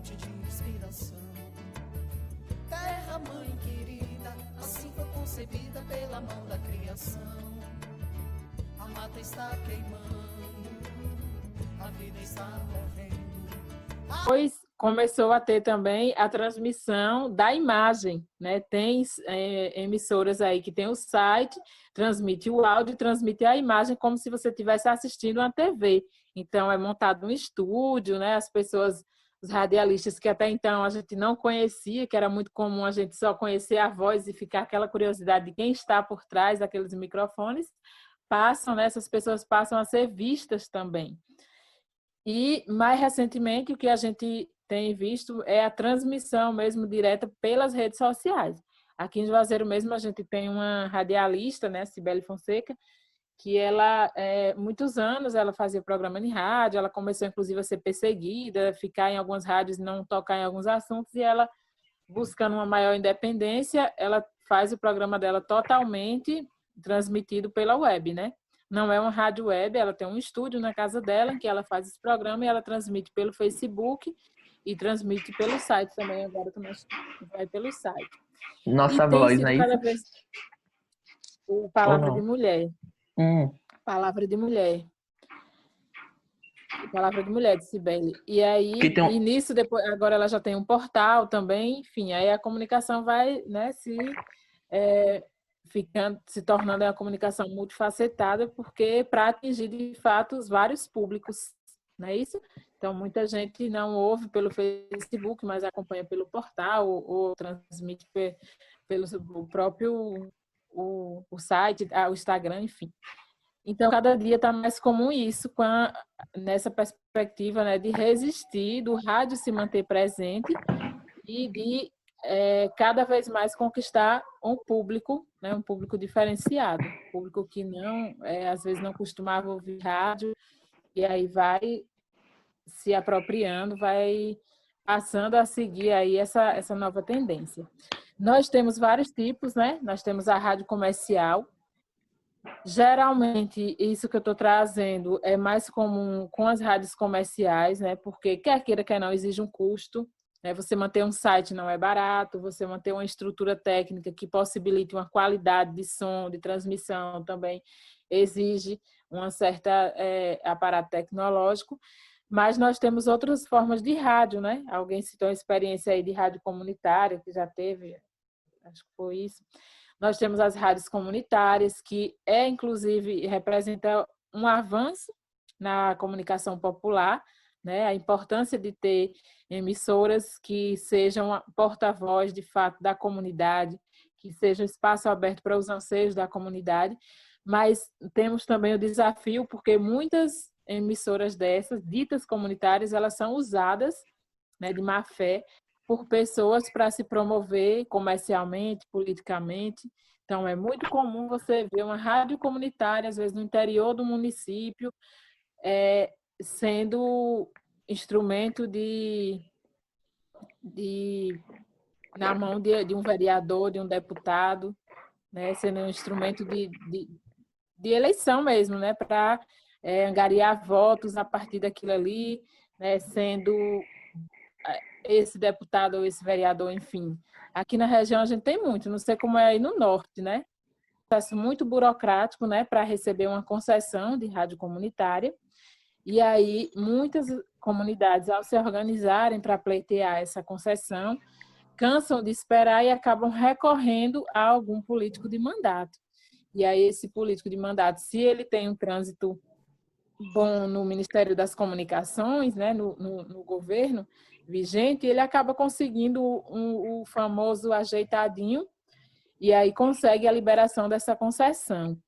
fonte de inspiração. Terra, mãe querida, assim foi concebida pela mão da criação. A mata está queimando, a vida está morrendo. Depois começou a ter também a transmissão da imagem, né? Tem emissoras aí que tem o site, transmite o áudio e transmite a imagem como se você estivesse assistindo uma TV. Então, é montado um estúdio, né? As pessoas, os radialistas que até então a gente não conhecia, que era muito comum a gente só conhecer a voz e ficar aquela curiosidade de quem está por trás daqueles microfones, passam, né? Essas pessoas passam a ser vistas também. E, mais recentemente, o que a gente tem visto é a transmissão mesmo direta pelas redes sociais. Aqui em Juazeiro mesmo, a gente tem uma radialista, né, Cibele Fonseca, que ela, muitos anos, ela fazia programa em rádio, ela começou, inclusive, a ser perseguida, ficar em algumas rádios e não tocar em alguns assuntos, e ela, buscando uma maior independência, ela faz o programa dela totalmente transmitido pela web, né? Não é uma rádio web, ela tem um estúdio na casa dela em que ela faz esse programa e ela transmite pelo Facebook e transmite pelo site também, agora também vai pelo site. Nossa e tem voz, sido não é cada isso? vez Ou palavra não? de mulher. Palavra de mulher. Palavra de mulher, de Cibele. E aí, Que tem um... e nisso, depois, agora ela já tem um portal também, enfim, aí a comunicação vai, né, se tornando uma comunicação multifacetada, porque para atingir, de fato, os vários públicos, não é isso? Então, muita gente não ouve pelo Facebook, mas acompanha pelo portal ou transmite pelo próprio o site, o Instagram, enfim. Então, cada dia está mais comum isso, nessa perspectiva, né, de resistir, do rádio se manter presente e de cada vez mais conquistar um público, né, um público diferenciado, público que não, às vezes não costumava ouvir rádio, e aí vai se apropriando, vai passando a seguir aí essa nova tendência. Nós temos vários tipos, né? Nós temos a rádio comercial. Geralmente, isso que eu estou trazendo é mais comum com as rádios comerciais, né? Porque quer queira, quer não, exige um custo. Né? Você manter um site não é barato, você manter uma estrutura técnica que possibilite uma qualidade de som, de transmissão também exige uma certa aparato tecnológico. Mas nós temos outras formas de rádio, né? Alguém citou a experiência aí de rádio comunitária, que já teve, acho que foi isso. Nós temos as rádios comunitárias, que inclusive, representa um avanço na comunicação popular, né? A importância de ter emissoras que sejam porta-voz, de fato, da comunidade, que seja espaço aberto para os anseios da comunidade, mas temos também o desafio, porque muitas emissoras dessas, ditas comunitárias, elas são usadas, né, de má fé, por pessoas para se promover comercialmente, politicamente. Então, é muito comum você ver uma rádio comunitária, às vezes no interior do município, sendo instrumento na mão de um vereador, de um deputado, né, sendo um instrumento de eleição mesmo, né, para angariar votos a partir daquilo ali, né, sendo esse deputado ou esse vereador, enfim. Aqui na região a gente tem muito, não sei como é aí no norte, né? Processo muito burocrático, né, para receber uma concessão de rádio comunitária. E aí muitas comunidades, ao se organizarem para pleitear essa concessão, cansam de esperar e acabam recorrendo a algum político de mandato. E aí esse político de mandato, se ele tem um trânsito bom no Ministério das Comunicações, né, no governo vigente, ele acaba conseguindo o famoso ajeitadinho e aí consegue a liberação dessa concessão.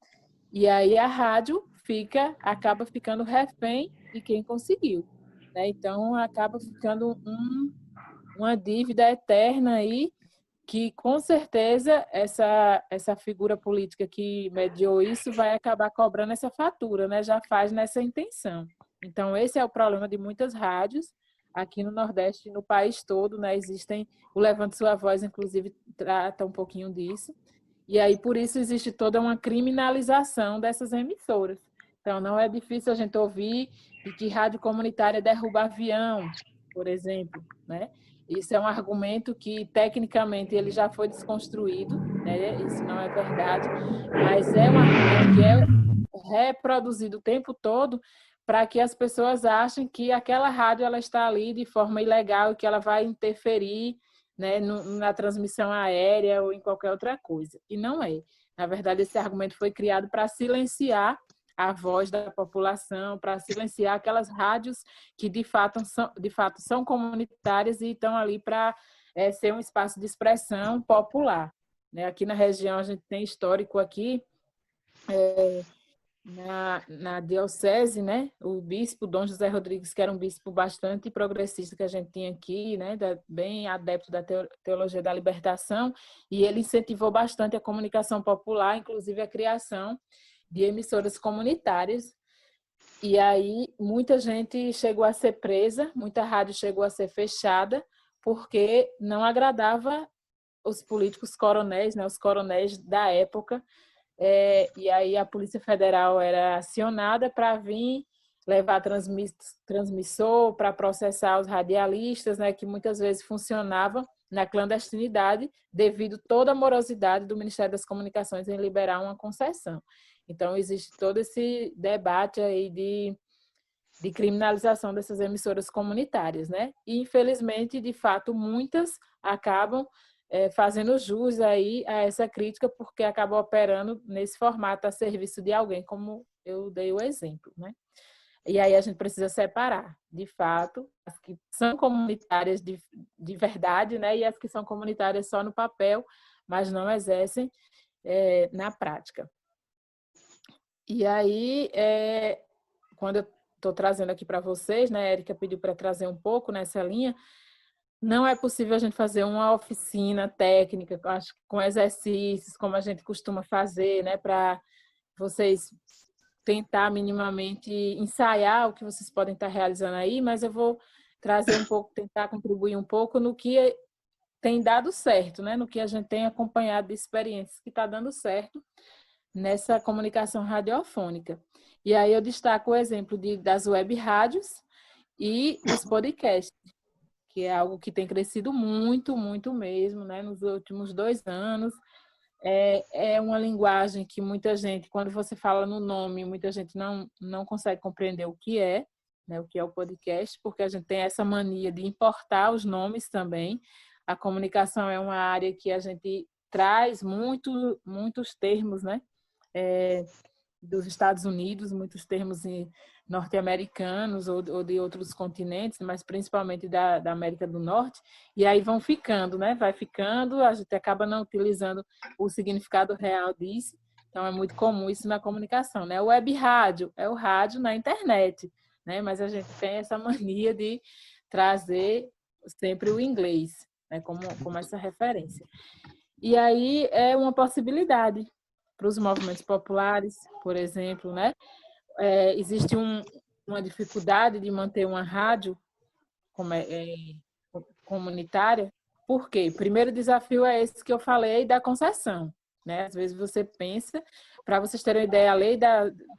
E aí a rádio acaba ficando refém de quem conseguiu. Né? Então, acaba ficando uma dívida eterna aí, que com certeza essa figura política que mediou isso vai acabar cobrando essa fatura, né? Já faz nessa intenção. Então, esse é o problema de muitas rádios aqui no Nordeste e no país todo, né? O Levante Sua Voz, inclusive, trata um pouquinho disso. E aí, por isso, existe toda uma criminalização dessas emissoras. Então, não é difícil a gente ouvir de que rádio comunitária derruba avião, por exemplo, né? Isso é um argumento que, tecnicamente, ele já foi desconstruído, né? Isso não é verdade, mas é um argumento que é reproduzido o tempo todo para que as pessoas achem que aquela rádio ela está ali de forma ilegal e que ela vai interferir, né, na transmissão aérea ou em qualquer outra coisa. E não é. Na verdade, esse argumento foi criado para silenciar a voz da população, para silenciar aquelas rádios que de fato são comunitárias e estão ali para ser um espaço de expressão popular. Né? Aqui na região a gente tem histórico aqui, na diocese, né? O bispo Dom José Rodrigues, que era um bispo bastante progressista que a gente tinha aqui, né? Bem adepto da teologia da libertação, e ele incentivou bastante a comunicação popular, inclusive a criação de emissoras comunitárias. E aí muita gente chegou a ser presa, muita rádio chegou a ser fechada, porque não agradava os políticos coronéis, né? Os coronéis da época. E aí a Polícia Federal era acionada para vir levar transmissor para processar os radialistas, né, que muitas vezes funcionavam na clandestinidade devido toda a morosidade do Ministério das Comunicações em liberar uma concessão. Então, existe todo esse debate aí de criminalização dessas emissoras comunitárias, né? E, infelizmente, de fato, muitas acabam fazendo jus aí a essa crítica, porque acaba operando nesse formato a serviço de alguém, como eu dei o exemplo, né? E aí a gente precisa separar, de fato, as que são comunitárias de verdade, né? E as que são comunitárias só no papel, mas não exercem na prática. E aí, quando eu estou trazendo aqui para vocês, né? A Érica pediu para trazer um pouco nessa linha. Não é possível a gente fazer uma oficina técnica, acho, com exercícios, como a gente costuma fazer, né, para vocês tentar minimamente ensaiar o que vocês podem estar realizando aí, mas eu vou trazer um pouco, tentar contribuir um pouco no que tem dado certo, né, no que a gente tem acompanhado de experiências que está dando certo nessa comunicação radiofônica. E aí eu destaco o exemplo das web rádios e dos podcasts, que é algo que tem crescido muito, muito mesmo, né, nos últimos 2 anos. É uma linguagem que muita gente, quando você fala no nome, muita gente não consegue compreender o que é, né, o que é o podcast, porque a gente tem essa mania de importar os nomes também. A comunicação é uma área que a gente traz muitos termos, né, dos Estados Unidos, muitos termos norte-americanos ou de outros continentes, mas principalmente da América do Norte, e aí vão ficando, né? Vai ficando, a gente acaba não utilizando o significado real disso, então é muito comum isso na comunicação, né? O web rádio é o rádio na internet, né? Mas a gente tem essa mania de trazer sempre o inglês, né? Como essa referência. E aí é uma possibilidade para os movimentos populares, por exemplo, né? Existe uma dificuldade de manter uma rádio comunitária. Por quê? O primeiro desafio é esse que eu falei da concessão, né? Às vezes você pensa, para vocês terem uma ideia, a lei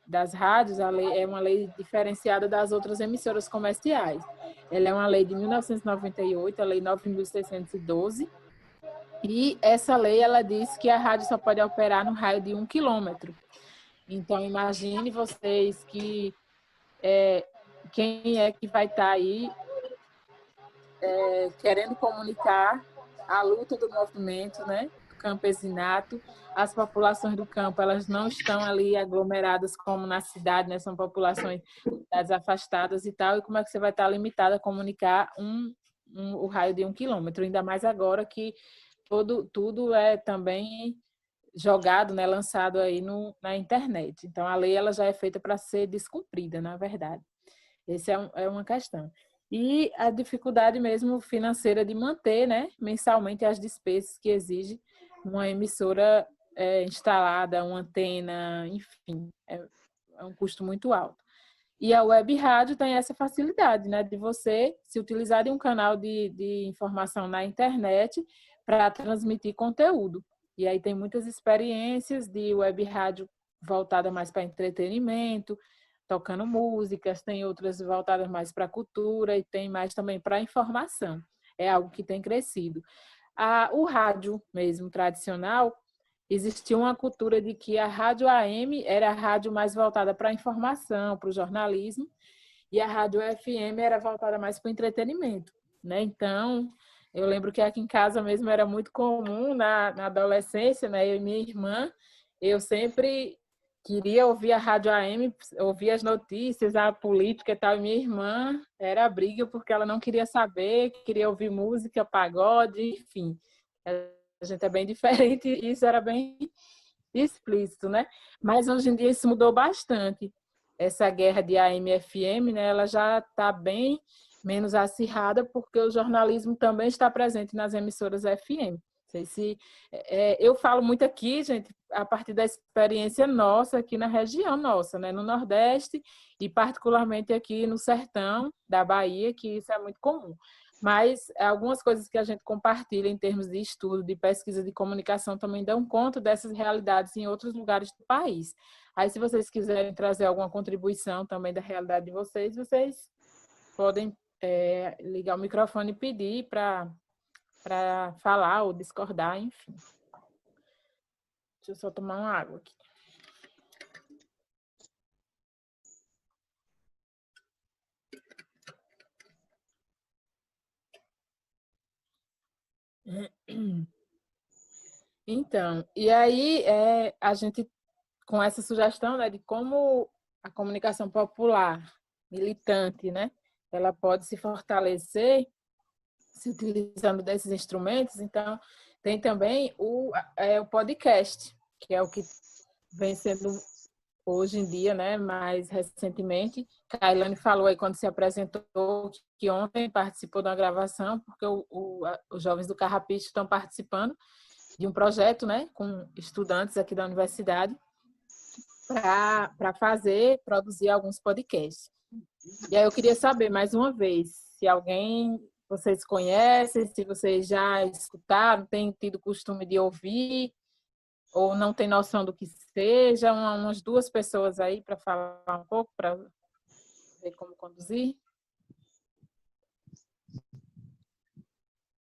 das rádios, a lei é uma lei diferenciada das outras emissoras comerciais. Ela é uma lei de 1998, a lei 9.612, e essa lei ela diz que a rádio só pode operar no raio de 1 quilômetro. Então, imagine vocês que quem é que vai estar aí querendo comunicar a luta do movimento, né, do campesinato. As populações do campo, elas não estão ali aglomeradas como na cidade, né, são populações afastadas e tal, e como é que você vai estar limitado a comunicar o raio de 1 quilômetro, ainda mais agora que tudo é também jogado, né, lançado aí na internet. Então, a lei ela já é feita para ser descumprida, na verdade. Essa é uma questão. E a dificuldade mesmo financeira de manter, né, mensalmente as despesas que exige uma emissora instalada, uma antena, enfim, é um custo muito alto. E a web rádio tem essa facilidade, né, de você se utilizar de um canal de informação na internet para transmitir conteúdo. E aí tem muitas experiências de web rádio voltada mais para entretenimento, tocando músicas, tem outras voltadas mais para a cultura e tem mais também para a informação. É algo que tem crescido. O rádio mesmo tradicional, existia uma cultura de que a rádio AM era a rádio mais voltada para a informação, para o jornalismo, e a rádio FM era voltada mais para o entretenimento, né? Então, eu lembro que aqui em casa mesmo era muito comum, na adolescência, né? Eu e minha irmã, eu sempre queria ouvir a rádio AM, ouvir as notícias, a política e tal, e minha irmã era briga porque ela não queria saber, queria ouvir música, pagode, enfim. A gente é bem diferente e isso era bem explícito, né? Mas hoje em dia isso mudou bastante. Essa guerra de AM e FM, né, ela já está bem menos acirrada porque o jornalismo também está presente nas emissoras FM. Não sei se eu falo muito aqui, gente, a partir da experiência nossa aqui na região nossa, né, no Nordeste e particularmente aqui no sertão da Bahia, que isso é muito comum. Mas algumas coisas que a gente compartilha em termos de estudo, de pesquisa de comunicação também dão conta dessas realidades em outros lugares do país. Aí, se vocês quiserem trazer alguma contribuição também da realidade de vocês, vocês podem ligar o microfone e pedir para falar ou discordar, enfim. Deixa eu só tomar uma água aqui. Então, e aí a gente, com essa sugestão, né, de como a comunicação popular, militante, né, ela pode se fortalecer se utilizando desses instrumentos, então tem também o podcast, que é o que vem sendo hoje em dia, né, mais recentemente. Kailane falou aí quando se apresentou que ontem participou da gravação, porque os jovens do Carrapicho estão participando de um projeto, né, com estudantes aqui da universidade para produzir alguns podcasts. E aí eu queria saber, mais uma vez, se alguém vocês conhecem, se vocês já escutaram, têm tido costume de ouvir, ou não tem noção do que seja, umas duas pessoas aí para falar um pouco, para ver como conduzir.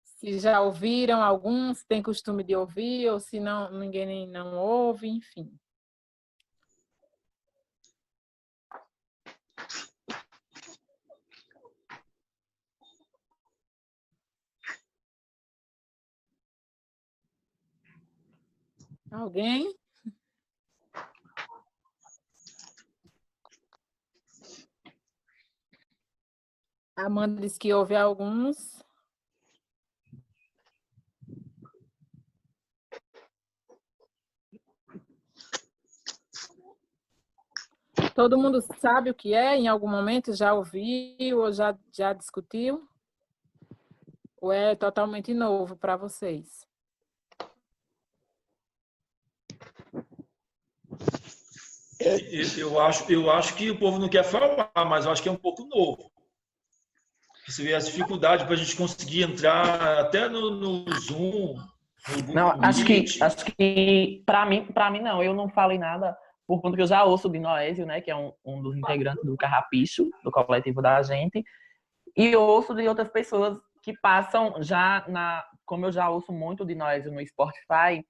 Se já ouviram alguns, têm costume de ouvir, ou se não, ninguém não ouve, enfim. Alguém? A Amanda disse que houve alguns. Todo mundo sabe o que é? Em algum momento já ouviu ou já discutiu? Ou é totalmente novo para vocês? Eu acho que o povo não quer falar, mas eu acho que é um pouco novo. Você vê as dificuldades para a gente conseguir entrar até no Zoom. Não, acho que para mim não, eu não falei nada por conta que eu já ouço o Dinoésio, né, que é um dos integrantes do Carrapicho, do coletivo da gente, e ouço de outras pessoas que passam já como eu já ouço muito o Dinoésio no Spotify,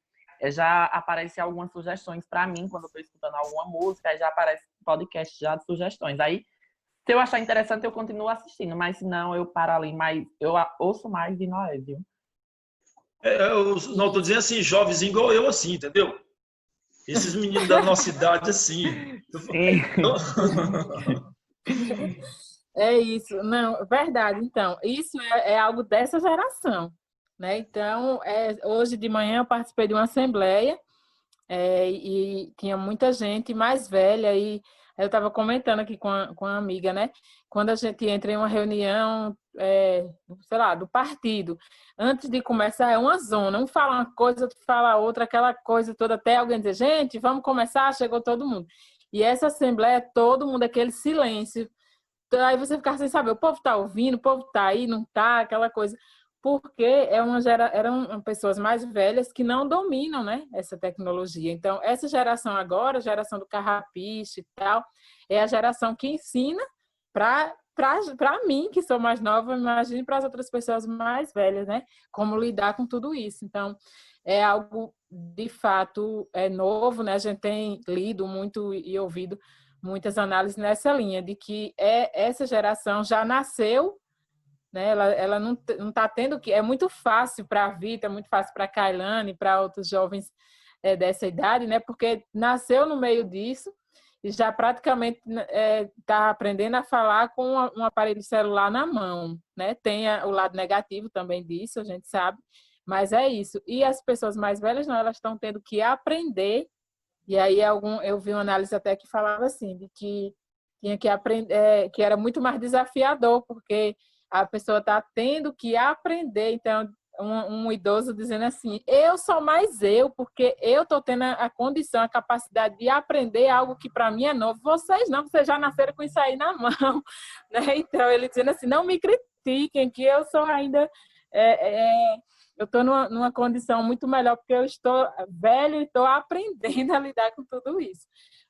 já aparecem algumas sugestões para mim quando eu estou escutando alguma música, já aparece podcast já de sugestões. Aí, se eu achar interessante, eu continuo assistindo, mas se não, eu paro ali, mas eu ouço mais Dinoésio. Eu não estou dizendo assim, jovens igual eu, assim, entendeu? Esses meninos da nossa idade, assim. É isso, não, verdade. Então, isso é algo dessa geração, né? Então, hoje de manhã eu participei de uma assembleia e tinha muita gente mais velha e eu estava comentando aqui com a amiga, né? Quando a gente entra em uma reunião, sei lá, do partido, antes de começar é uma zona, um fala uma coisa, outro fala outra, aquela coisa toda, até alguém dizer, gente, vamos começar, chegou todo mundo. E essa assembleia, todo mundo, aquele silêncio. Aí você fica sem saber, o povo está ouvindo, o povo está aí, não está, aquela coisa. porque eram pessoas mais velhas que não dominam, né, essa tecnologia. Então, essa geração agora, a geração do carrapicho e tal, é a geração que ensina para mim, que sou mais nova, imagine para as outras pessoas mais velhas, né, como lidar com tudo isso. Então, é algo, de fato, novo, né? A gente tem lido muito e ouvido muitas análises nessa linha, de que essa geração já nasceu, né? Ela não está tendo que... É muito fácil para a Vita, é muito fácil para a Kailane, para outros jovens dessa idade, né? Porque nasceu no meio disso e já praticamente está aprendendo a falar com um aparelho celular na mão, né? Tem o lado negativo também disso, a gente sabe, mas é isso. E as pessoas mais velhas não, elas estão tendo que aprender. E aí eu vi uma análise até que falava assim, de que tinha que aprender, que era muito mais desafiador, porque a pessoa está tendo que aprender. Então, um idoso dizendo assim, eu sou mais eu, porque eu estou tendo a condição, a capacidade de aprender algo que para mim é novo. Vocês não, vocês já nasceram com isso aí na mão. Né? Então, ele dizendo assim, não me critiquem, que eu sou ainda... eu estou numa condição muito melhor, porque eu estou velho e estou aprendendo a lidar com tudo isso.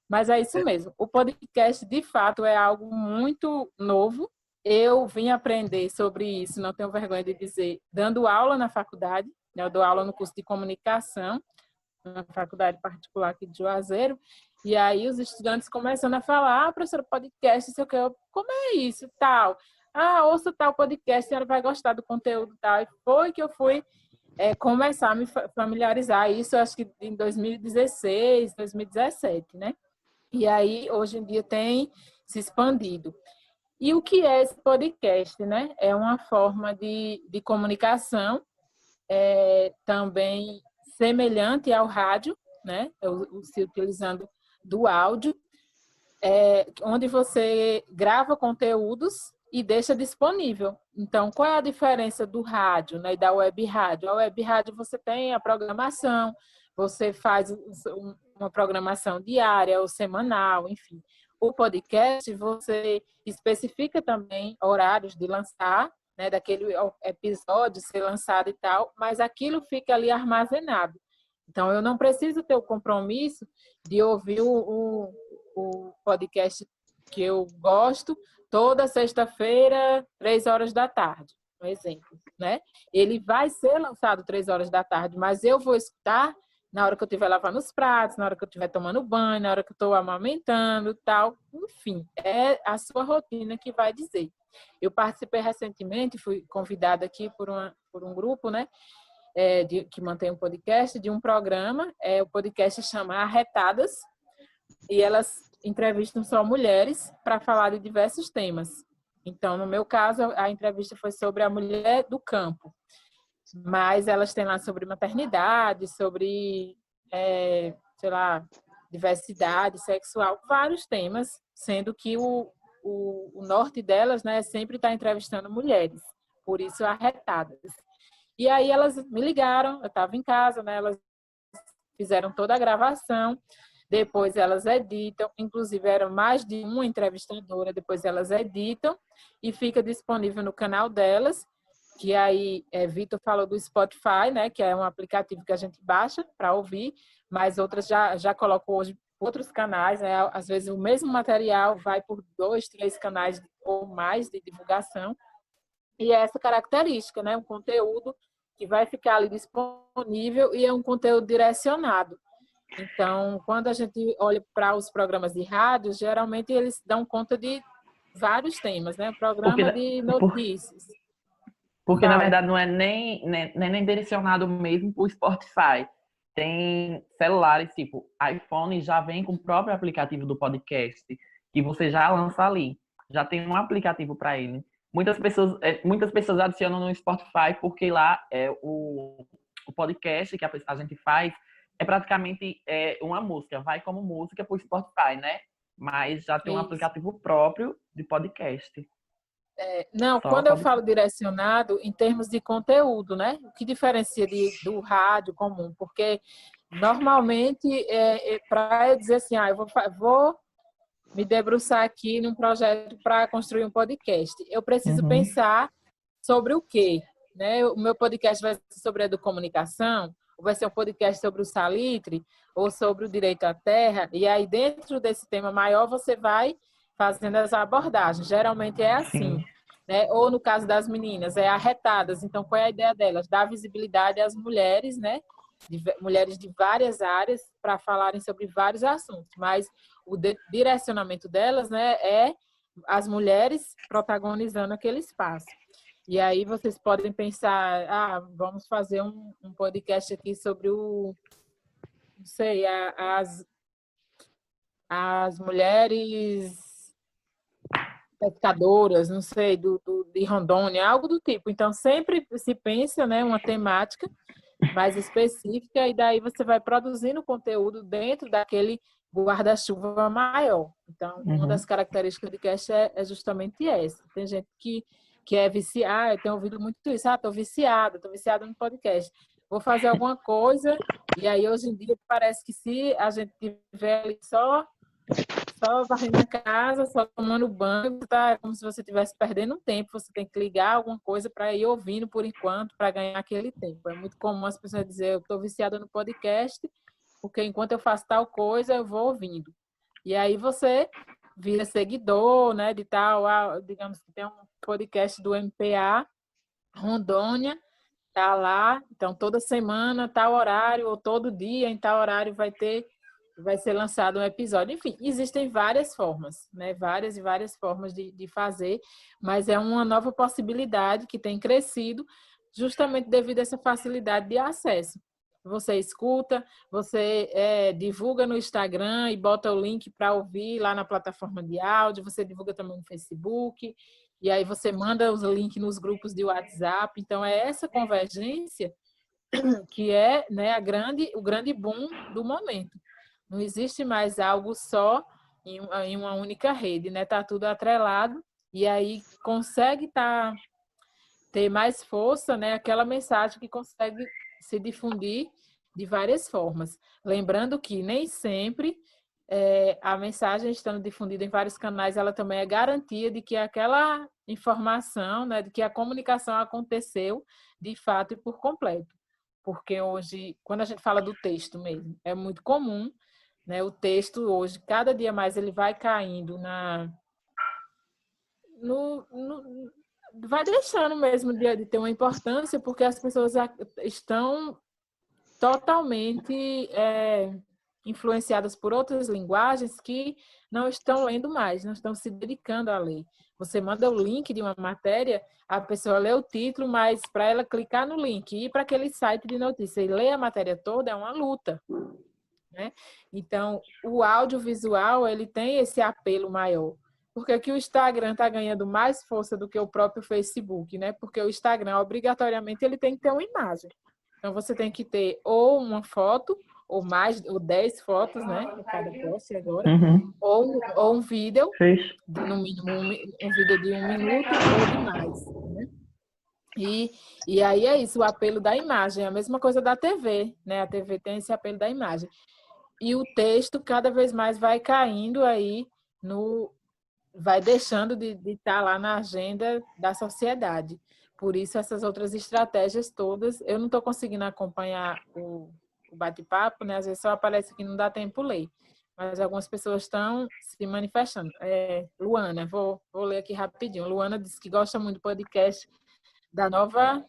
Mas é isso mesmo. O podcast, de fato, é algo muito novo. Eu vim aprender sobre isso, não tenho vergonha de dizer, dando aula na faculdade. Eu dou aula no curso de comunicação, na faculdade particular aqui de Juazeiro. E aí os estudantes começando a falar, professora, podcast, sei o que, como é isso, tal... ouça tal podcast, a senhora vai gostar do conteúdo tal. E foi que eu fui começar a me familiarizar. Isso, eu acho que em 2016, 2017, né? E aí, hoje em dia, tem se expandido. E o que é esse podcast, né? É uma forma de comunicação também semelhante ao rádio, né? Se utilizando do áudio, onde você grava conteúdos e deixa disponível. Então, qual é a diferença do rádio, né, e da web rádio? A web rádio você tem a programação, você faz uma programação diária ou semanal, enfim. O podcast, você especifica também horários de lançar, né, daquele episódio ser lançado e tal, mas aquilo fica ali armazenado. Então, eu não preciso ter o compromisso de ouvir o podcast que eu gosto toda sexta-feira, 3 horas da tarde, um exemplo, né? Ele vai ser lançado 3 horas da tarde, mas eu vou escutar na hora que eu estiver lavando os pratos, na hora que eu estiver tomando banho, na hora que eu estou amamentando, tal. Enfim, é a sua rotina que vai dizer. Eu participei recentemente, fui convidada aqui por um grupo, né? Que mantém um podcast, de um programa. O podcast chama Arretadas, e elas entrevistam só mulheres para falar de diversos temas. Então, no meu caso, a entrevista foi sobre a mulher do campo, mas elas têm lá sobre maternidade, sobre, sei lá, diversidade sexual, vários temas, sendo que o norte delas, né, sempre está entrevistando mulheres, por isso Arretadas. E aí elas me ligaram, eu estava em casa, né, elas fizeram toda a gravação, depois elas editam, inclusive eram mais de uma entrevistadora, depois elas editam e fica disponível no canal delas, que aí Vitor falou do Spotify, né, que é um aplicativo que a gente baixa para ouvir, mas outras já colocam hoje outros canais, né, às vezes o mesmo material vai por 2, 3 canais ou mais de divulgação, e é essa característica, né, um conteúdo que vai ficar ali disponível e é um conteúdo direcionado. Então, quando a gente olha para os programas de rádio, geralmente eles dão conta de vários temas, né? Programa de notícias. Porque na verdade, não é nem direcionado mesmo para o Spotify. Tem celulares, tipo, iPhone já vem com o próprio aplicativo do podcast, que você já lança ali. Já tem um aplicativo para ele. Muitas pessoas adicionam no Spotify, porque lá o podcast que a gente faz é praticamente uma música, vai como música para o Spotify, né? Mas já tem um aplicativo próprio de podcast. Quando eu falo direcionado, em termos de conteúdo, né? O que diferencia do rádio comum? Porque, normalmente, para eu dizer assim, eu vou me debruçar aqui num projeto para construir um podcast, eu preciso pensar sobre o quê? né? O meu podcast vai ser sobre educomunicação, ou vai ser um podcast sobre o salitre, ou sobre o direito à terra, e aí dentro desse tema maior você vai fazendo as abordagens. Geralmente é assim, Sim. né? Ou no caso das meninas, é arretadas. Então, qual é a ideia delas? Dar visibilidade às mulheres, né? Mulheres de várias áreas para falarem sobre vários assuntos, mas o direcionamento delas, né, é as mulheres protagonizando aquele espaço. E aí vocês podem pensar, vamos fazer um podcast aqui sobre não sei, as mulheres pescadoras, não sei, de Rondônia, algo do tipo. Então, sempre se pensa, né, uma temática mais específica, e daí você vai produzindo conteúdo dentro daquele guarda-chuva maior. Então, uma das características do podcast é justamente essa. Tem gente que é viciada, eu tenho ouvido muito isso, estou viciada no podcast. Vou fazer alguma coisa, e aí hoje em dia parece que se a gente tiver ali só varrendo a casa, só tomando banho, tá como se você estivesse perdendo um tempo. Você tem que ligar alguma coisa para ir ouvindo por enquanto, para ganhar aquele tempo. É muito comum as pessoas dizerem, eu estou viciada no podcast, porque enquanto eu faço tal coisa, eu vou ouvindo. E aí você vira seguidor, né, de tal, digamos que tem um podcast do MPA, Rondônia, tá lá, então toda semana, tal horário, ou todo dia, em tal horário vai ser lançado um episódio. Enfim, existem várias formas, né? Várias e várias formas de fazer, mas é uma nova possibilidade que tem crescido justamente devido a essa facilidade de acesso. Você escuta, você divulga no Instagram e bota o link para ouvir lá na plataforma de áudio, você divulga também no Facebook, e aí você manda os links nos grupos de WhatsApp. Então, é essa convergência que é, né, o grande boom do momento. Não existe mais algo só em uma única rede, né? Tá tudo atrelado e aí consegue ter mais força, né? Aquela mensagem que consegue se difundir de várias formas. Lembrando que nem sempre a mensagem estando difundida em vários canais, ela também é garantia de que aquela informação, né, de que a comunicação aconteceu de fato e por completo. Porque hoje, quando a gente fala do texto mesmo, é muito comum, né? O texto hoje, cada dia mais, ele vai caindo vai deixando mesmo de ter uma importância, porque as pessoas estão totalmente influenciadas por outras linguagens que não estão lendo mais, não estão se dedicando a ler. Você manda o link de uma matéria, a pessoa lê o título, mas para ela clicar no link e ir para aquele site de notícia e ler a matéria toda é uma luta, né? Então, o audiovisual, ele tem esse apelo maior. Porque aqui o Instagram está ganhando mais força do que o próprio Facebook, né? Porque o Instagram, obrigatoriamente, ele tem que ter uma imagem. Então, você tem que ter ou uma foto, ou 10 fotos, né? Em cada post agora, ou um vídeo, no mínimo um vídeo de 1 minuto ou de mais, né? E aí é isso, o apelo da imagem, a mesma coisa da TV, né? A TV tem esse apelo da imagem. E o texto cada vez mais vai caindo aí, vai deixando de estar lá na agenda da sociedade. Por isso, essas outras estratégias todas, eu não estou conseguindo acompanhar o bate-papo, né? Às vezes só aparece que não dá tempo ler. Mas algumas pessoas estão se manifestando. Luana, vou ler aqui rapidinho. Luana disse que gosta muito do podcast da Nova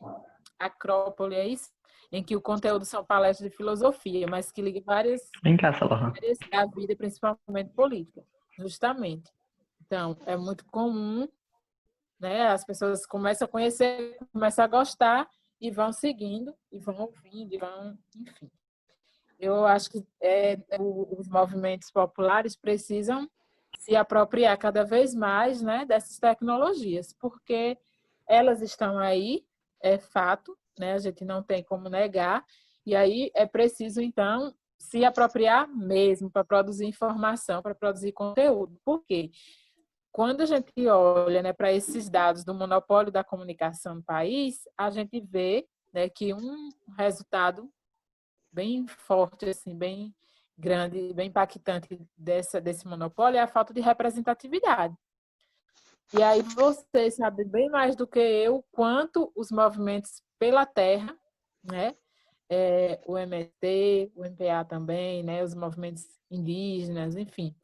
Acrópole, é isso? Em que o conteúdo são palestras de filosofia, mas que liga várias áreas da vida, principalmente política, justamente. Então, é muito comum, né? As pessoas começam a conhecer, começam a gostar e vão seguindo, e vão ouvindo, enfim. Eu acho que os movimentos populares precisam se apropriar cada vez mais, né, dessas tecnologias, porque elas estão aí, é fato, né? A gente não tem como negar, e aí é preciso, então, se apropriar mesmo para produzir informação, para produzir conteúdo. Por quê? Quando a gente olha, né, para esses dados do monopólio da comunicação no país, a gente vê, né, que um resultado bem forte, assim, bem grande, bem impactante desse monopólio é a falta de representatividade. E aí você sabe bem mais do que eu quanto os movimentos pela terra, né? O MST, o MPA também, né? Os movimentos indígenas, enfim,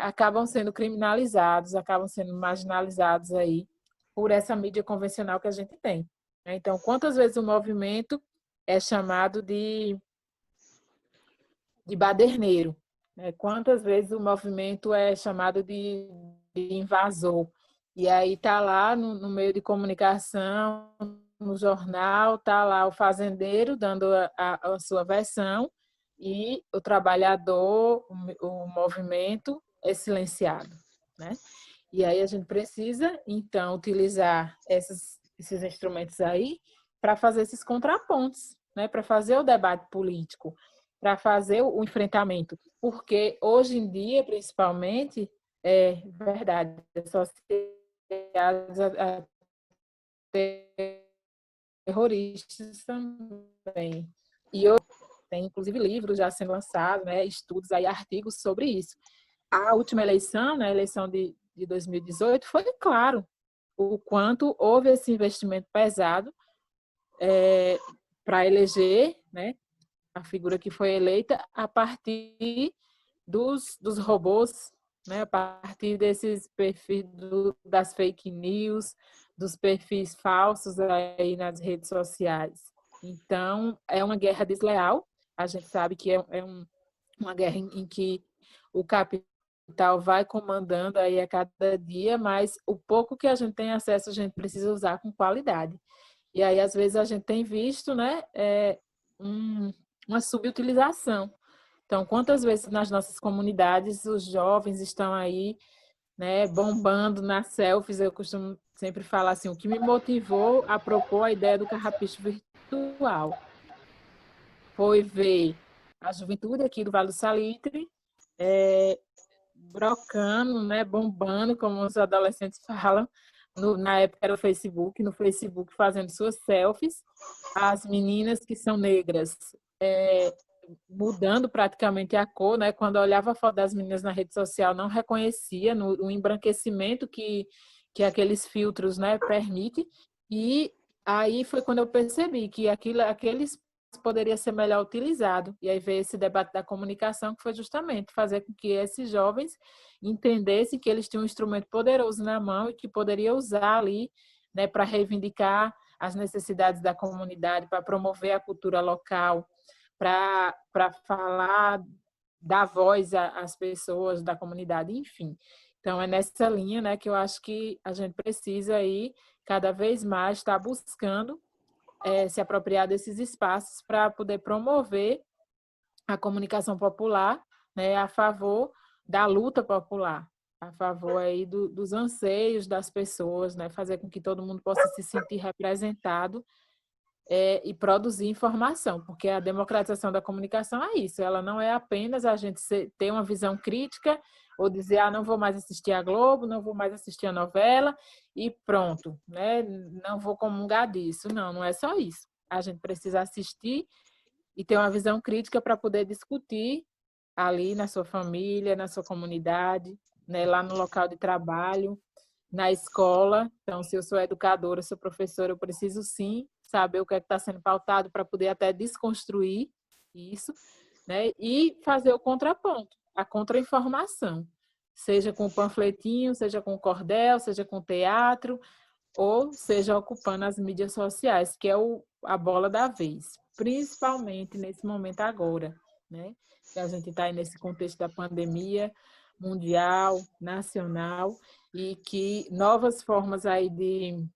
acabam sendo criminalizados, acabam sendo marginalizados aí por essa mídia convencional que a gente tem, né? Então, quantas vezes o movimento é chamado de baderneiro, né? Quantas vezes o movimento é chamado de invasor? E aí está lá no meio de comunicação, no jornal, está lá o fazendeiro dando a sua versão e o trabalhador, o movimento é silenciado, né? E aí a gente precisa, então, utilizar esses instrumentos aí para fazer esses contrapontos, né? Para fazer o debate político, para fazer o enfrentamento. Porque hoje em dia, principalmente, é verdade, associados a terroristas também. E hoje tem, inclusive, livros já sendo lançados, né? Estudos, aí, artigos sobre isso. A última eleição, né, a eleição de 2018, foi claro o quanto houve esse investimento pesado para eleger, né, a figura que foi eleita a partir dos robôs, né, a partir desses perfis das fake news, dos perfis falsos aí nas redes sociais. Então, é uma guerra desleal. A gente sabe que uma guerra em que o capital vai comandando aí a cada dia, mas o pouco que a gente tem acesso, a gente precisa usar com qualidade. E aí, às vezes, a gente tem visto, né, uma subutilização. Então, quantas vezes nas nossas comunidades os jovens estão aí, né, bombando nas selfies? Eu costumo sempre falar assim, o que me motivou a propor a ideia do carrapicho virtual foi ver a juventude aqui do Vale do Salitre brocando, né, bombando, como os adolescentes falam, na época era o Facebook, no Facebook fazendo suas selfies, as meninas que são negras mudando praticamente a cor, né? Quando eu olhava a foto das meninas na rede social, não reconhecia o embranquecimento que aqueles filtros, né, permite. E aí foi quando eu percebi que aqueles poderia ser melhor utilizado. E aí veio esse debate da comunicação, que foi justamente fazer com que esses jovens entendessem que eles tinham um instrumento poderoso na mão e que poderia usar ali, né, para reivindicar as necessidades da comunidade, para promover a cultura local, para falar, dar voz às pessoas da comunidade, enfim. Então, é nessa linha, né, que eu acho que a gente precisa aí, cada vez mais, estar buscando se apropriar desses espaços para poder promover a comunicação popular, né, a favor da luta popular, a favor aí dos anseios das pessoas, né, fazer com que todo mundo possa se sentir representado e produzir informação, porque a democratização da comunicação é isso, ela não é apenas a gente ter uma visão crítica ou dizer, não vou mais assistir a Globo, não vou mais assistir a novela e pronto, né? Não vou comungar disso. Não, não é só isso. A gente precisa assistir e ter uma visão crítica para poder discutir ali na sua família, na sua comunidade, né? Lá no local de trabalho, na escola. Então, se eu sou educadora, sou professora, eu preciso sim saber o que é que está sendo pautado para poder até desconstruir isso, né? E fazer o contraponto, a contra-informação, seja com panfletinho, seja com cordel, seja com teatro, ou seja ocupando as mídias sociais, que é a bola da vez, principalmente nesse momento agora, né? Que a gente está aí nesse contexto da pandemia mundial, nacional, e que novas formas aí de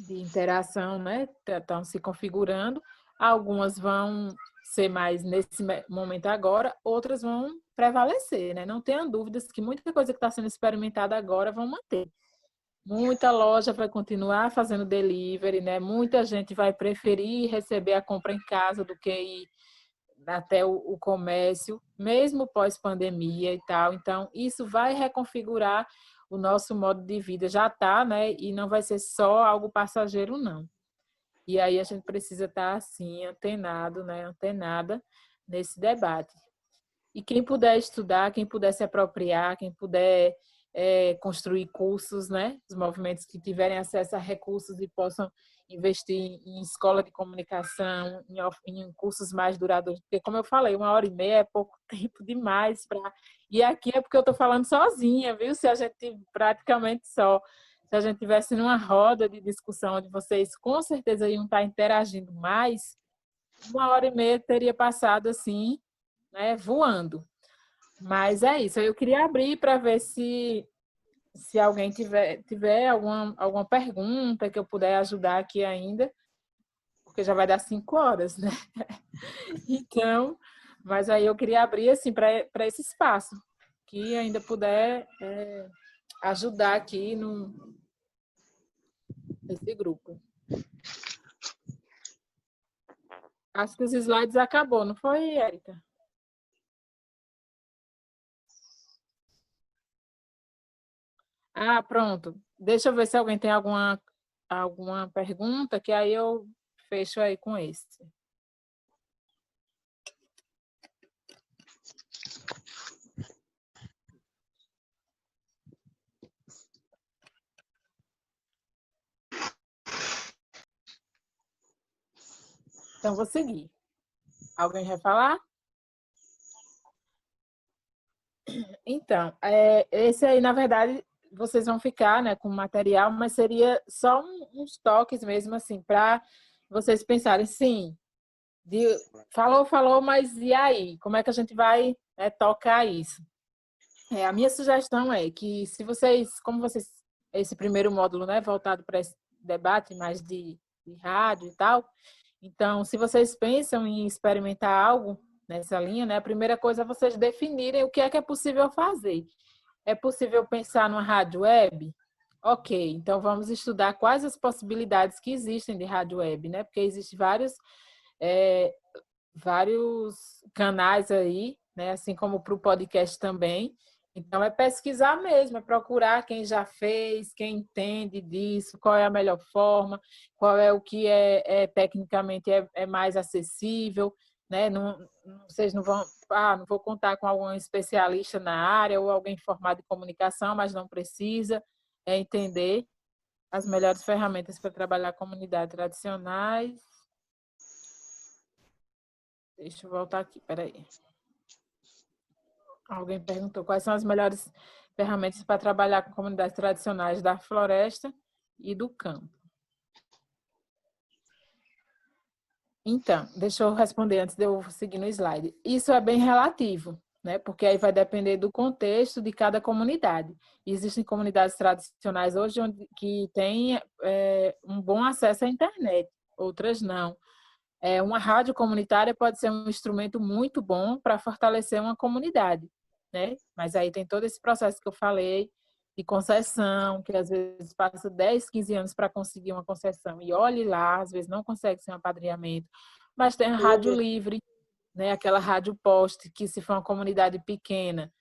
interação, né, estão se configurando. Algumas vão ser mais nesse momento agora, outras vão prevalecer, né? Não tenham dúvidas que muita coisa que está sendo experimentada agora vão manter. Muita loja vai continuar fazendo delivery, né? Muita gente vai preferir receber a compra em casa do que ir até o comércio, mesmo pós-pandemia e tal. Então, isso vai reconfigurar o nosso modo de vida. Já está, né? E não vai ser só algo passageiro, não. E aí a gente precisa estar, assim, antenado, né? Antenada nesse debate. E quem puder estudar, quem puder se apropriar, quem puder construir cursos, né? Os movimentos que tiverem acesso a recursos e possam investir em escola de comunicação, em cursos mais duradouros, porque, como eu falei, 1h30 é pouco tempo demais para... E aqui é porque eu estou falando sozinha, viu? Se a gente praticamente só... Se a gente tivesse numa roda de discussão onde vocês com certeza iam estar interagindo mais, 1h30 teria passado assim, né, voando. Mas é isso, eu queria abrir para ver se alguém tiver alguma pergunta que eu puder ajudar aqui ainda, porque já vai dar 5 horas, né? Então, mas aí eu queria abrir assim para esse espaço, que ainda puder ajudar aqui nesse grupo. Acho que os slides acabou, não foi, Érica? Ah, pronto. Deixa eu ver se alguém tem alguma pergunta, que aí eu fecho aí com esse. Então, vou seguir. Alguém vai falar? Então, esse aí, na verdade, vocês vão ficar, né, com material, mas seria só uns toques mesmo, assim, para vocês pensarem, sim, falou, mas e aí? Como é que a gente vai tocar isso? A minha sugestão é que se como vocês, esse primeiro módulo, né, voltado para esse debate mais de rádio e tal, então, se vocês pensam em experimentar algo nessa linha, né, a primeira coisa é vocês definirem o que é possível fazer. É possível pensar numa rádio web? Ok, então vamos estudar quais as possibilidades que existem de rádio web, né? Porque existem vários canais aí, né? Assim como para o podcast também. Então, é pesquisar mesmo, é procurar quem já fez, quem entende disso, qual é a melhor forma, qual é o que tecnicamente mais acessível, né? Vocês não vão, não vou contar com algum especialista na área ou alguém formado em comunicação, mas não precisa entender as melhores ferramentas para trabalhar comunidades tradicionais. Deixa eu voltar aqui, peraí. Alguém perguntou quais são as melhores ferramentas para trabalhar com comunidades tradicionais da floresta e do campo. Então, deixa eu responder antes de eu seguir no slide. Isso é bem relativo, né? Porque aí vai depender do contexto de cada comunidade. Existem comunidades tradicionais hoje que têm um bom acesso à internet, outras não. Uma rádio comunitária pode ser um instrumento muito bom para fortalecer uma comunidade, né? Mas aí tem todo esse processo que eu falei de concessão, que às vezes passa 10, 15 anos para conseguir uma concessão e olhe lá, às vezes não consegue ser um apadrinhamento. Mas tem a rádio livre, né? Aquela rádio poste, que se for uma comunidade pequena,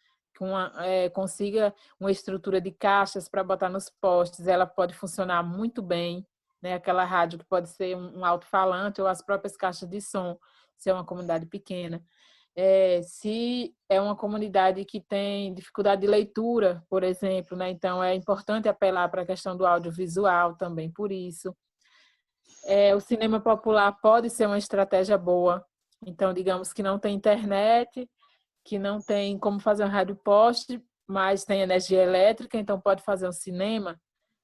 consiga uma estrutura de caixas para botar nos postes, ela pode funcionar muito bem, né? Aquela rádio que pode ser um alto-falante ou as próprias caixas de som, se é uma comunidade pequena. Se é uma comunidade que tem dificuldade de leitura, por exemplo, né? Então é importante apelar para a questão do audiovisual também por isso. O cinema popular pode ser uma estratégia boa. Então, digamos que não tem internet, que não tem como fazer um rádio poste, mas tem energia elétrica, então pode fazer um cinema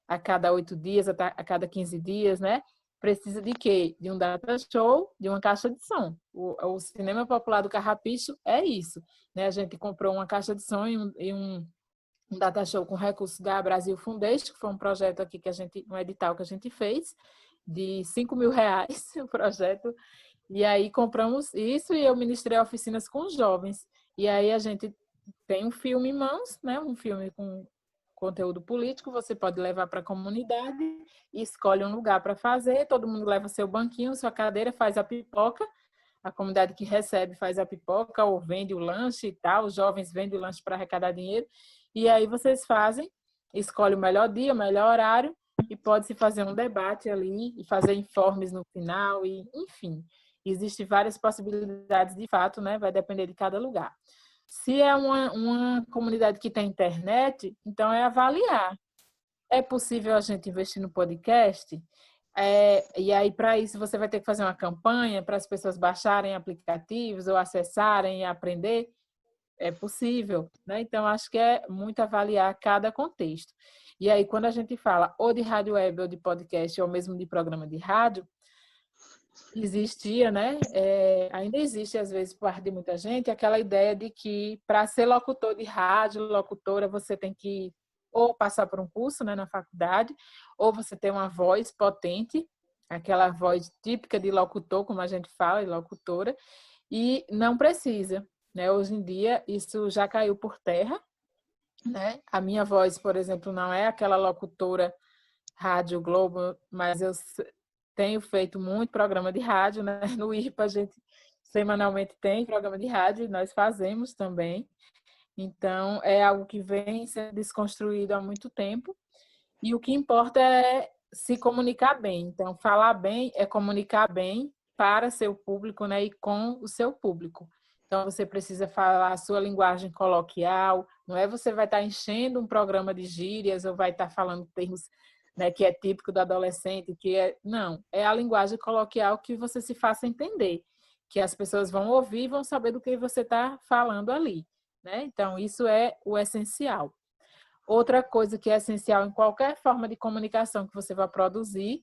a cada 8 dias, a cada 15 dias, né? Precisa de quê? De um data show, de uma caixa de som. O cinema popular do Carrapicho é isso, né? A gente comprou uma caixa de som e um data show com recursos da Brasil Foundation, que foi um projeto aqui um edital que a gente fez, de R$5.000 o projeto. E aí compramos isso e eu ministrei oficinas com os jovens. E aí a gente tem um filme em mãos, né? Um filme com conteúdo político, você pode levar para a comunidade e escolhe um lugar para fazer, todo mundo leva seu banquinho, sua cadeira, faz a pipoca, a comunidade que recebe faz a pipoca ou vende o lanche e tal, os jovens vendem o lanche para arrecadar dinheiro, e aí vocês escolhe o melhor dia, o melhor horário, e pode-se fazer um debate ali, e fazer informes no final, e enfim, existem várias possibilidades de fato, né? Vai depender de cada lugar. Se é uma comunidade que tem internet, então é avaliar. É possível a gente investir no podcast? E aí, para isso, você vai ter que fazer uma campanha para as pessoas baixarem aplicativos ou acessarem e aprender? É possível, né? Então, acho que é muito avaliar cada contexto. E aí, quando a gente fala ou de rádio web ou de podcast, ou mesmo de programa de rádio, existia, né? Ainda existe, às vezes, por parte de muita gente, aquela ideia de que para ser locutor de rádio, locutora, você tem que ou passar por um curso, né, na faculdade, ou você tem uma voz potente, aquela voz típica de locutor, como a gente fala, de locutora, e não precisa, né? Hoje em dia, isso já caiu por terra, né? A minha voz, por exemplo, não é aquela locutora Rádio Globo, mas eu tenho feito muito programa de rádio, né? No IRPA a gente semanalmente tem programa de rádio, nós fazemos também. Então, é algo que vem sendo desconstruído há muito tempo. E o que importa é se comunicar bem. Então, falar bem é comunicar bem para seu público, né? E com o seu público. Então, você precisa falar a sua linguagem coloquial. Não é você vai estar enchendo um programa de gírias ou vai estar falando termos, né, que é típico do adolescente, não, é a linguagem coloquial que você se faça entender, que as pessoas vão ouvir e vão saber do que você está falando ali, né? Então, isso é o essencial. Outra coisa que é essencial em qualquer forma de comunicação que você vai produzir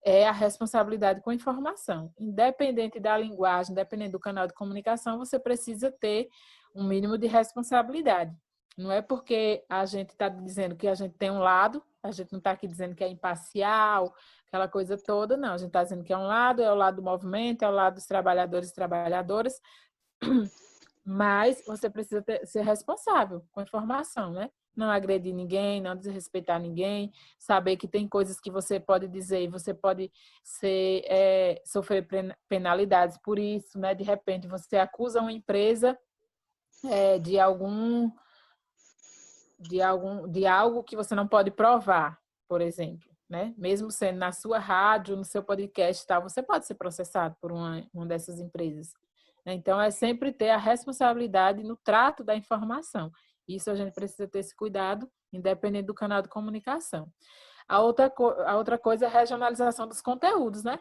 é a responsabilidade com a informação. Independente da linguagem, independente do canal de comunicação, você precisa ter um mínimo de responsabilidade. Não é porque a gente está dizendo que a gente tem um lado, a gente não está aqui dizendo que é imparcial, aquela coisa toda, não. A gente está dizendo que é um lado, é o lado do movimento, é o lado dos trabalhadores e trabalhadoras, mas você precisa ser responsável com a informação, né? Não agredir ninguém, não desrespeitar ninguém, saber que tem coisas que você pode dizer e você pode sofrer penalidades por isso, né? De repente, você acusa uma empresa de algo que você não pode provar, por exemplo, né? Mesmo sendo na sua rádio, no seu podcast, tal, você pode ser processado por uma dessas empresas. Então, é sempre ter a responsabilidade no trato da informação. Isso a gente precisa ter esse cuidado, independente do canal de comunicação. A outra coisa é a regionalização dos conteúdos, né?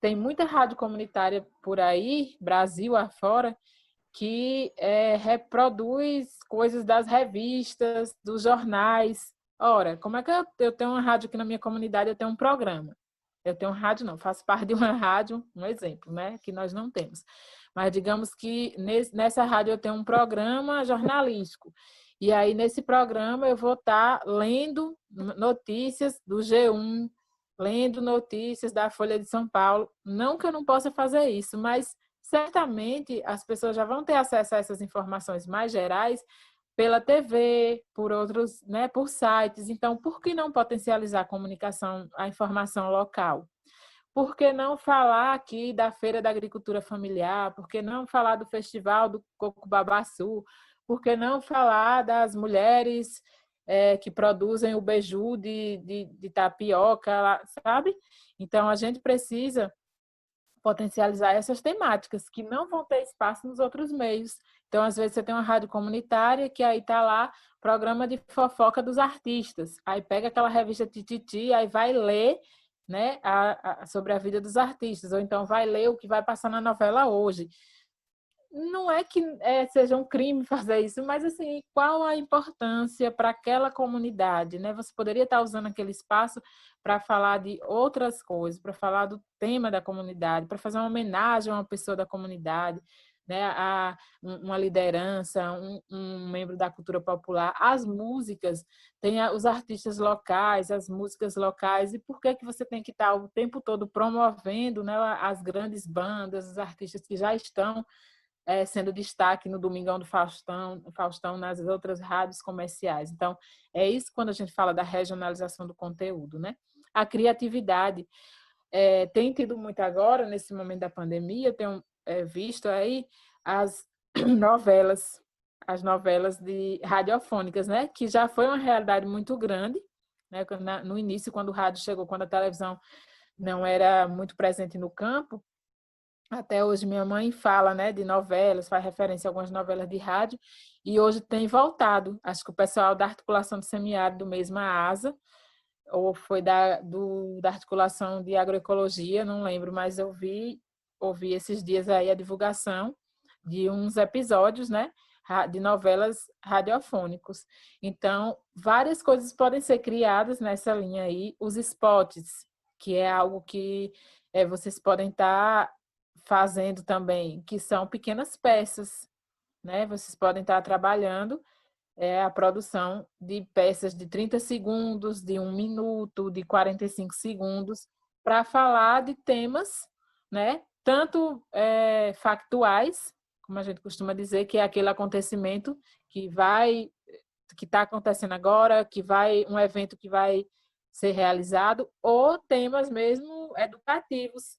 Tem muita rádio comunitária por aí, Brasil afora, que reproduz coisas das revistas, dos jornais. Ora, como é que eu tenho uma rádio aqui na minha comunidade, eu tenho um programa? Eu tenho uma rádio, não, faço parte de uma rádio, um exemplo, né, que nós não temos. Mas digamos que nessa rádio eu tenho um programa jornalístico. E aí, nesse programa, eu vou estar lendo notícias do G1, lendo notícias da Folha de São Paulo. Não que eu não possa fazer isso, mas certamente as pessoas já vão ter acesso a essas informações mais gerais pela TV, por outros, né, por sites. Então, por que não potencializar a comunicação, a informação local? Por que não falar aqui da Feira da Agricultura Familiar? Por que não falar do Festival do Coco Babaçu? Por que não falar das mulheres que produzem o beiju de tapioca, sabe? Então, a gente precisa potencializar essas temáticas que não vão ter espaço nos outros meios. Então, às vezes, você tem uma rádio comunitária que aí está lá, programa de fofoca dos artistas. Aí pega aquela revista Tititi, aí vai ler, né, sobre a vida dos artistas, ou então vai ler o que vai passar na novela hoje. Não é que seja um crime fazer isso, mas assim, qual a importância para aquela comunidade, né? Você poderia estar usando aquele espaço para falar de outras coisas, para falar do tema da comunidade, para fazer uma homenagem a uma pessoa da comunidade, né? Uma liderança, um membro da cultura popular. As músicas, tem os artistas locais, as músicas locais, e por que você tem que estar o tempo todo promovendo, né, as grandes bandas, os artistas que já estão sendo destaque no Domingão do Faustão, nas outras rádios comerciais. Então, é isso quando a gente fala da regionalização do conteúdo, né? A criatividade. Tem tido muito agora, nesse momento da pandemia, eu tenho visto aí as novelas radiofônicas, né? Que já foi uma realidade muito grande, né? No início, quando o rádio chegou, quando a televisão não era muito presente no campo, Até hoje minha mãe fala, né, de novelas, faz referência a algumas novelas de rádio, e hoje tem voltado. Acho que o pessoal da articulação do semiárido mesmo, a ASA, ou foi da articulação de agroecologia, não lembro, mas eu ouvi esses dias aí a divulgação de uns episódios, né, de novelas radiofônicos. Então, várias coisas podem ser criadas nessa linha aí. Os spots, que é algo que vocês podem estar fazendo também, que são pequenas peças, né? Vocês podem estar trabalhando a produção de peças de 30 segundos, de 1 minuto, de 45 segundos, para falar de temas, né? Tanto factuais, como a gente costuma dizer, que é aquele acontecimento que está acontecendo agora, um evento que vai ser realizado, ou temas mesmo educativos.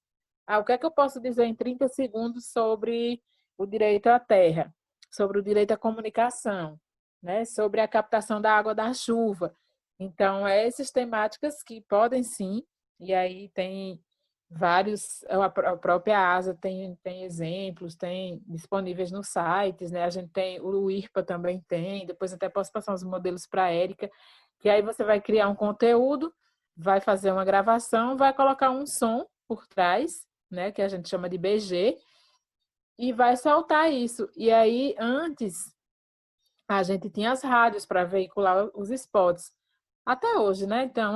O que é que eu posso dizer em 30 segundos sobre o direito à terra, sobre o direito à comunicação, né? Sobre a captação da água da chuva. Então, essas temáticas que podem sim, e aí tem vários, a própria ASA tem exemplos, tem disponíveis nos sites, né? A gente tem, o IRPA também tem, depois até posso passar os modelos para a Érica, que aí você vai criar um conteúdo, vai fazer uma gravação, vai colocar um som por trás, né? Que a gente chama de BG, e vai soltar isso. E aí, antes, a gente tinha as rádios para veicular os spots. Até hoje, né? Então,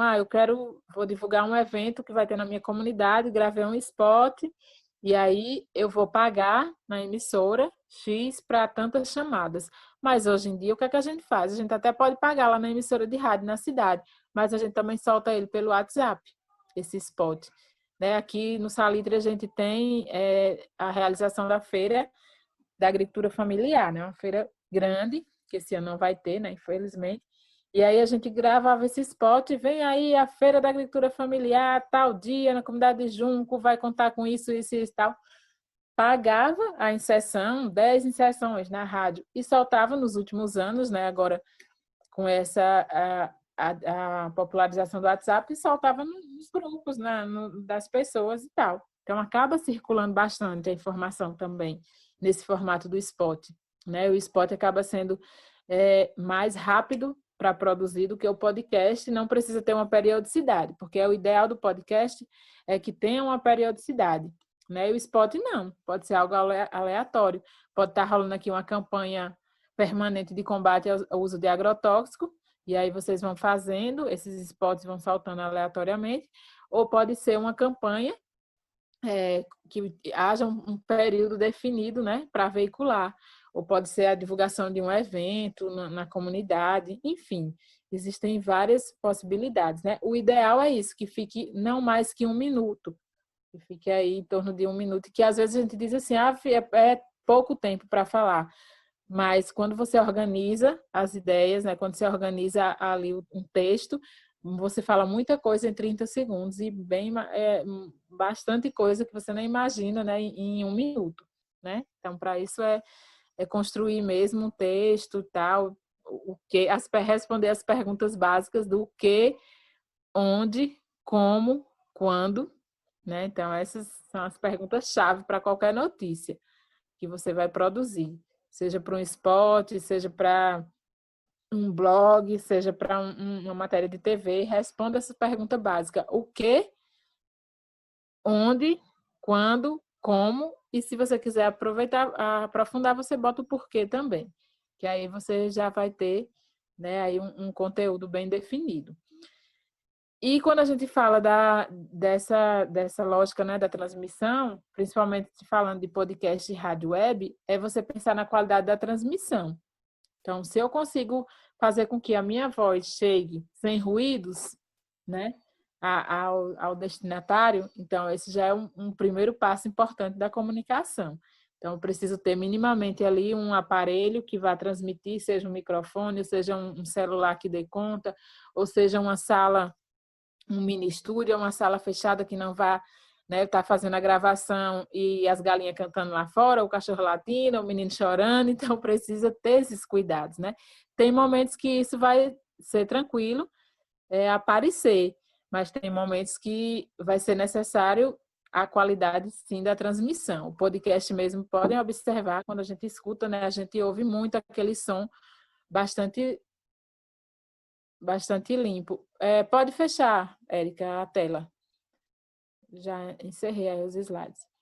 vou divulgar um evento que vai ter na minha comunidade, gravei um spot, e aí eu vou pagar na emissora X para tantas chamadas. Mas hoje em dia, o que é que a gente faz? A gente até pode pagar lá na emissora de rádio na cidade, mas a gente também solta ele pelo WhatsApp, esse spot. Né? Aqui no Salitre a gente tem a realização da feira da agricultura familiar, né? Uma feira grande, que esse ano não vai ter, né? Infelizmente. E aí a gente gravava esse spot, vem aí a Feira da Agricultura Familiar, tal dia, na comunidade de Junco, vai contar com isso e tal. Pagava a inserção, 10 inserções na rádio, e soltava nos últimos anos, né? Agora, com a popularização do WhatsApp, soltava nos grupos, né? Das pessoas e tal. Então, acaba circulando bastante a informação também, nesse formato do spot. Né? O spot acaba sendo mais rápido para produzir do que o podcast, não precisa ter uma periodicidade, porque o ideal do podcast é que tenha uma periodicidade, né? E o spot não, pode ser algo aleatório, pode estar rolando aqui uma campanha permanente de combate ao uso de agrotóxico, e aí vocês vão fazendo, esses spots vão saltando aleatoriamente, ou pode ser uma campanha que haja um período definido, né, para veicular, ou pode ser a divulgação de um evento na comunidade, enfim, existem várias possibilidades, né? O ideal é isso, que fique não mais que 1 minuto, que fique aí em torno de 1 minuto, que às vezes a gente diz assim, é pouco tempo para falar, mas quando você organiza as ideias, né, quando você organiza ali um texto, você fala muita coisa em 30 segundos e bastante coisa que você nem imagina, né, em 1 minuto, né? Então, para isso é construir mesmo um texto e tal, responder as perguntas básicas do que, onde, como, quando, né? Então, essas são as perguntas-chave para qualquer notícia que você vai produzir, seja para um spot, seja para um blog, seja para uma matéria de TV, responda essa pergunta básica: o que, onde, quando, como, e se você quiser aprofundar, você bota o porquê também, que aí você já vai ter, né, aí um conteúdo bem definido. E quando a gente fala dessa lógica, né, da transmissão, principalmente falando de podcast e rádio web, é você pensar na qualidade da transmissão. Então, se eu consigo fazer com que a minha voz chegue sem ruídos, né, ao destinatário, então esse já é um primeiro passo importante da comunicação. Então, eu preciso ter minimamente ali um aparelho que vá transmitir, seja um microfone, ou seja um celular que dê conta, ou seja uma sala, um mini estúdio, uma sala fechada que não vá, né, tá fazendo a gravação e as galinhas cantando lá fora, o cachorro latindo, o menino chorando, então precisa ter esses cuidados, né? Tem momentos que isso vai ser tranquilo aparecer, mas tem momentos que vai ser necessário a qualidade, sim, da transmissão. O podcast mesmo, podem observar, quando a gente escuta, né, a gente ouve muito aquele som bastante limpo. Pode fechar, Érica, a tela. Já encerrei aí os slides.